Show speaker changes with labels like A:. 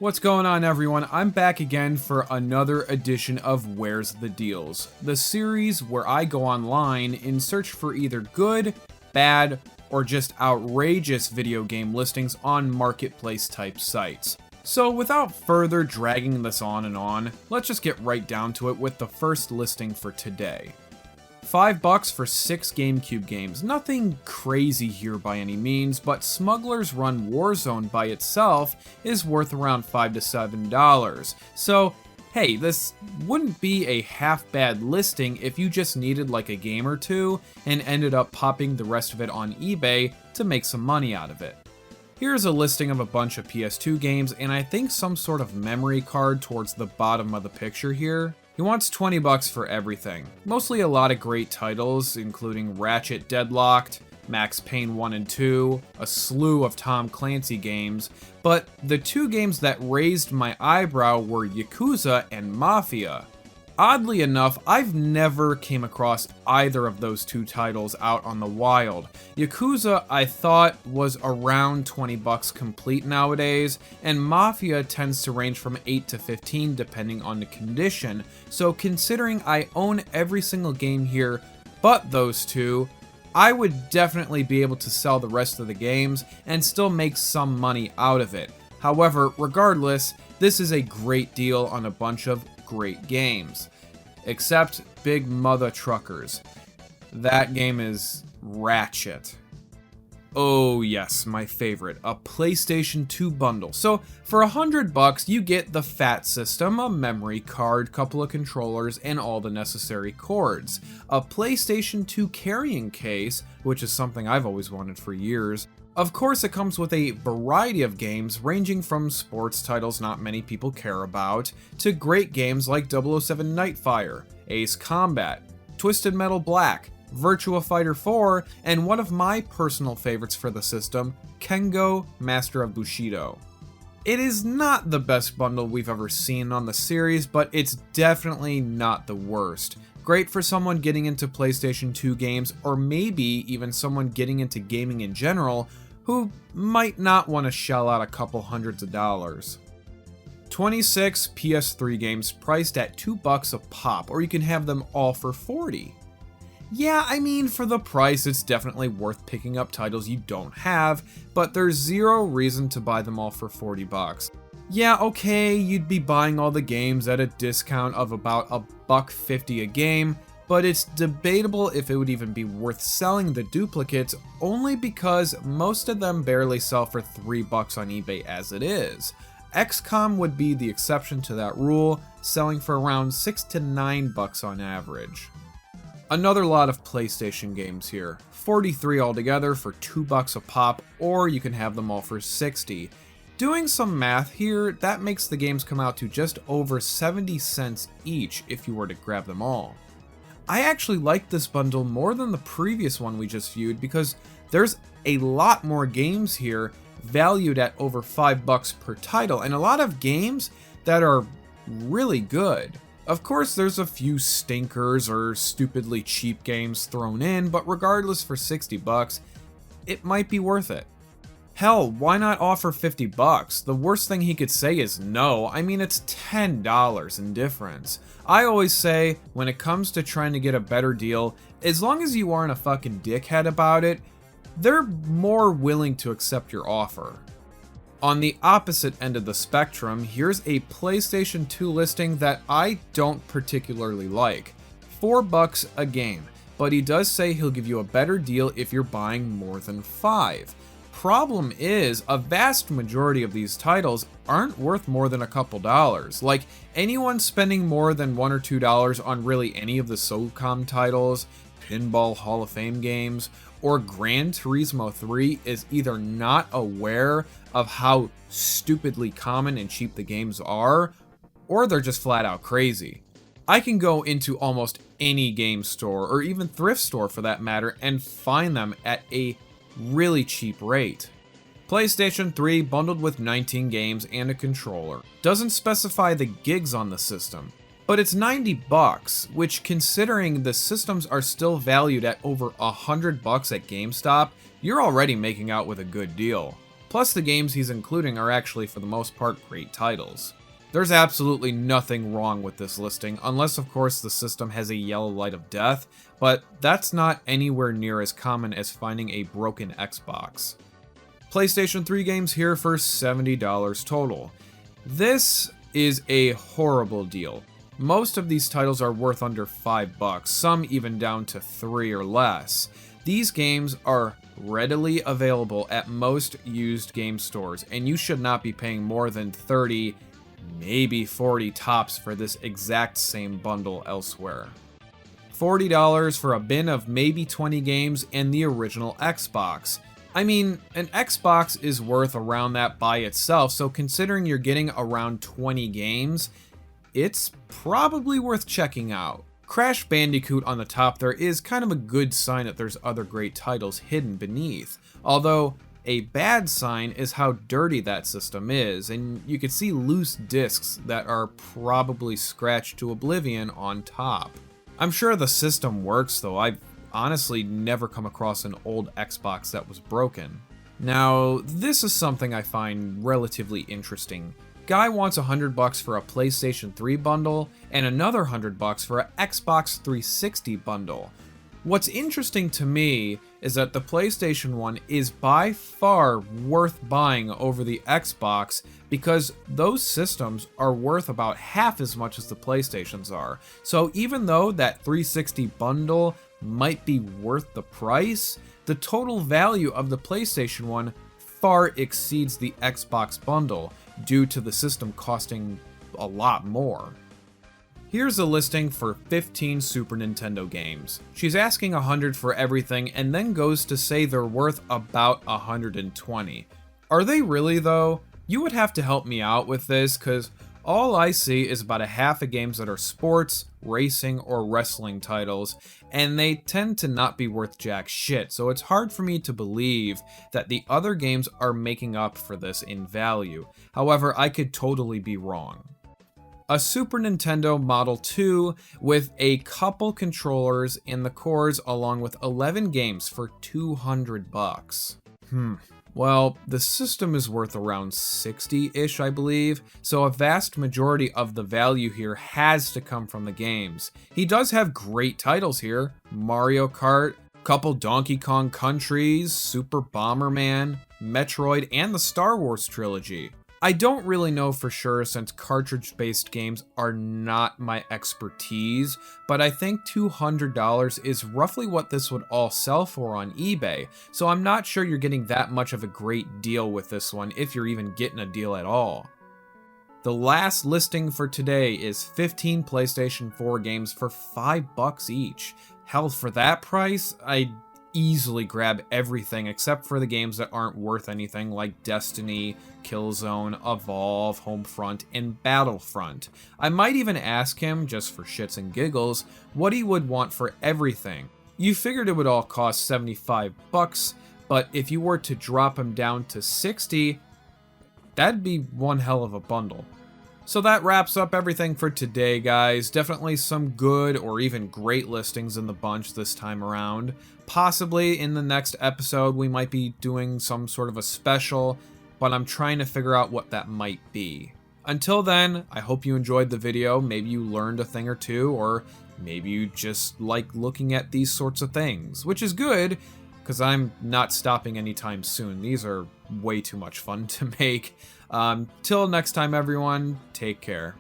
A: What's going on, everyone? I'm back again for another edition of Where's the Deals, the series where I go online in search for either good, bad, or just outrageous video game listings on marketplace type sites. So without further dragging this on and on, let's just get right down to it with the first listing for today. $5 for 6 GameCube games. Nothing crazy here by any means, but Smuggler's Run Warzone by itself is worth around $5 to $7. So, hey, this wouldn't be a half bad listing if you just needed like a game or two and ended up popping the rest of it on eBay to make some money out of it. Here's a listing of a bunch of PS2 games, and I think some sort of memory card towards the bottom of the picture here. He wants $20 for everything. Mostly a lot of great titles, including Ratchet Deadlocked, Max Payne 1 and 2, a slew of Tom Clancy games, but the two games that raised my eyebrow were Yakuza and Mafia. Oddly enough, I've never came across either of those two titles out on the wild. Yakuza, I thought, was around $20 complete nowadays, and Mafia tends to range from 8 to 15 depending on the condition, so considering I own every single game here but those two, I would definitely be able to sell the rest of the games and still make some money out of it. However, regardless, this is a great deal on a bunch of great games. Except Big Mother Truckers. That game is Ratchet. Oh yes, my favorite, a PlayStation 2 bundle. So for $100 you get the FAT system, a memory card, couple of controllers, and all the necessary cords. A PlayStation 2 carrying case, which is something I've always wanted for years. Of course, it comes with a variety of games ranging from sports titles not many people care about, to great games like 007 Nightfire, Ace Combat, Twisted Metal Black, Virtua Fighter 4, and one of my personal favorites for the system, Kengo Master of Bushido. It is not the best bundle we've ever seen on the series, but it's definitely not the worst. Great for someone getting into PlayStation 2 games, or maybe even someone getting into gaming in general, who might not want to shell out a couple hundreds of dollars. 26 PS3 games priced at $2 a pop, or you can have them all for $40. Yeah, I mean, for the price, it's definitely worth picking up titles you don't have, but there's zero reason to buy them all for $40. Yeah, okay, you'd be buying all the games at a discount of about $1.50 a game, but it's debatable if it would even be worth selling the duplicates, only because most of them barely sell for $3 on eBay as it is. XCOM would be the exception to that rule, selling for around $6 to $9 on average. Another lot of PlayStation games here, 43 altogether for $2 a pop, or you can have them all for $60. Doing some math here, that makes the games come out to just over 70 cents each if you were to grab them all. I actually like this bundle more than the previous one we just viewed because there's a lot more games here valued at over $5 per title, and a lot of games that are really good. Of course, there's a few stinkers or stupidly cheap games thrown in, but regardless, for $60, it might be worth it. Hell, why not offer $50? The worst thing he could say is no. I mean, it's $10 in difference. I always say, when it comes to trying to get a better deal, as long as you aren't a fucking dickhead about it, they're more willing to accept your offer. On the opposite end of the spectrum, here's a PlayStation 2 listing that I don't particularly like. $4 a game, but he does say he'll give you a better deal if you're buying more than 5. Problem is, a vast majority of these titles aren't worth more than a couple dollars. Like, anyone spending more than $1 or $2 on really any of the SOCOM titles, Pinball Hall of Fame games, or Gran Turismo 3 is either not aware of how stupidly common and cheap the games are, or they're just flat out crazy. I can go into almost any game store, or even thrift store for that matter, and find them at a really cheap rate. PlayStation 3 bundled with 19 games and a controller. Doesn't specify the gigs on the system, but it's $90, which, considering the systems are still valued at over $100 at GameStop, you're already making out with a good deal. Plus, the games he's including are actually, for the most part, great titles. There's absolutely nothing wrong with this listing, unless of course the system has a yellow light of death, but that's not anywhere near as common as finding a broken Xbox. PlayStation 3 games here for $70 total. This is a horrible deal. Most of these titles are worth under $5, some even down to $3 or less. These games are readily available at most used game stores, and you should not be paying more than $30, maybe $40 tops for this exact same bundle elsewhere. $40 for a bin of maybe 20 games and the original Xbox. I mean, an Xbox is worth around that by itself, so considering you're getting around 20 games, it's probably worth checking out. Crash Bandicoot on the top there is kind of a good sign that there's other great titles hidden beneath, although a bad sign is how dirty that system is, and you can see loose discs that are probably scratched to oblivion on top. I'm sure the system works though. I've honestly never come across an old Xbox that was broken. Now, this is something I find relatively interesting. Guy wants $100 for a PlayStation 3 bundle and another $100 for an Xbox 360 bundle. What's interesting to me is that the PlayStation 1 is by far worth buying over the Xbox because those systems are worth about half as much as the PlayStations are. So even though that 360 bundle might be worth the price, the total value of the PlayStation 1 far exceeds the Xbox bundle due to the system costing a lot more. Here's a listing for 15 Super Nintendo games. She's asking $100 for everything and then goes to say they're worth about $120. Are they really though? You would have to help me out with this, cause all I see is about a half of games that are sports, racing, or wrestling titles, and they tend to not be worth jack shit, so it's hard for me to believe that the other games are making up for this in value. However, I could totally be wrong. A Super Nintendo Model 2 with a couple controllers in the cores along with 11 games for $200. Well, the system is worth around 60-ish, I believe, so a vast majority of the value here has to come from the games. He does have great titles here: Mario Kart, couple Donkey Kong Countries, Super Bomberman, Metroid, and the Star Wars trilogy. I don't really know for sure since cartridge-based games are not my expertise, but I think $200 is roughly what this would all sell for on eBay, so I'm not sure you're getting that much of a great deal with this one, if you're even getting a deal at all. The last listing for today is 15 PlayStation 4 games for $5 each. Hell, for that price, I'd easily grab everything except for the games that aren't worth anything like Destiny, Killzone, Evolve, Homefront, and Battlefront. I might even ask him, just for shits and giggles, what he would want for everything. You figured it would all cost $75, but if you were to drop him down to $60, that'd be one hell of a bundle. So that wraps up everything for today, guys. Definitely some good or even great listings in the bunch this time around. Possibly in the next episode we might be doing some sort of a special, but I'm trying to figure out what that might be. Until then, I hope you enjoyed the video. Maybe you learned a thing or two, or maybe you just like looking at these sorts of things, which is good, because I'm not stopping anytime soon. These are way too much fun to make. Till next time, everyone, take care.